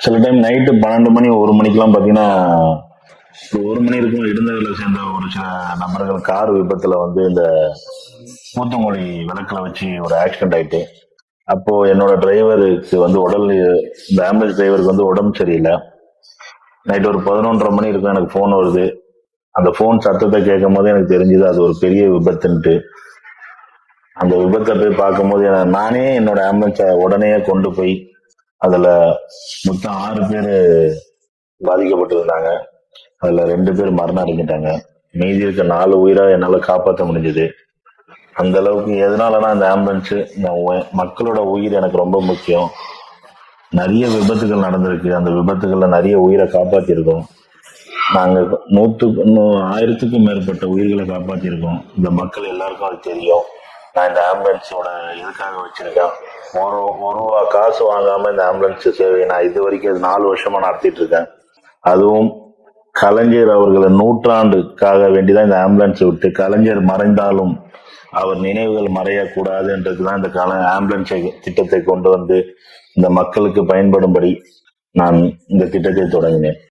சில time night 12 மணி 1 மணிக்கெல்லாம் பார்த்தீங்கன்னா, ஒரு 1 மணி இருக்கும் இடைந்ததில சேர்ந்த ஒரு சில நபர்கள் கார் விபத்துல வந்து இந்த ஊத்துக்குழி விளக்குல வச்சு ஒரு ஆக்சிடென்ட் ஆயிட்டு. அப்போ என்னோட டிரைவருக்கு வந்து இந்த ஆம்புலன்ஸ் டிரைவருக்கு வந்து உடம்பு சரியில்லை. நைட் ஒரு 11:30 மணி இருக்கும் எனக்கு ஃபோன் வருது. அந்த ஃபோன் சத்தத்தை கேட்கும் போது எனக்கு தெரிஞ்சது அது ஒரு பெரிய விபத்துன்ட்டு. அந்த விபத்தை போய் பார்க்கும்போது நானே என்னோட ஆம்புலன்ஸை உடனே கொண்டு போய் அதுல மொத்தம் 6 பேர் பாதிக்கப்பட்டிருந்தாங்க. அதுல 2 பேர் மரணம் அடைஞ்சிட்டாங்க. மீதி இருக்க 4 உயிரை என்னால காப்பாற்ற முடிஞ்சது. அந்த அளவுக்கு எதனாலனா இந்த ஆம்புலன்ஸ் மக்களோட உயிர் எனக்கு ரொம்ப முக்கியம். நிறைய விபத்துகள் நடந்திருக்கு. அந்த விபத்துகள்ல நிறைய உயிரை காப்பாத்திருக்கோம். நாங்க 1000க்கும் மேற்பட்ட உயிர்களை காப்பாத்திருக்கோம். இந்த மக்கள் எல்லாருக்கும் அது தெரியும். நான் இந்த ஆம்புலன்ஸோட எதுக்காக வச்சிருக்கேன், ஒரு ரூபா காசு வாங்காம இந்த ஆம்புலன்ஸ் சேவையை நான் இது வரைக்கும் 4 வருஷமா நடத்திட்டு இருக்கேன். அதுவும் கலைஞர் அவர்களை நூற்றாண்டுக்காக வேண்டிதான் இந்த ஆம்புலன்ஸ் விட்டு, கலைஞர் மறைந்தாலும் அவர் நினைவுகள் மறையக்கூடாதுன்றதுதான் இந்த ஆம்புலன்ஸ் திட்டத்தை கொண்டு வந்து இந்த மக்களுக்கு பயன்படும்படி நான் இந்த திட்டத்தை தொடங்கினேன்.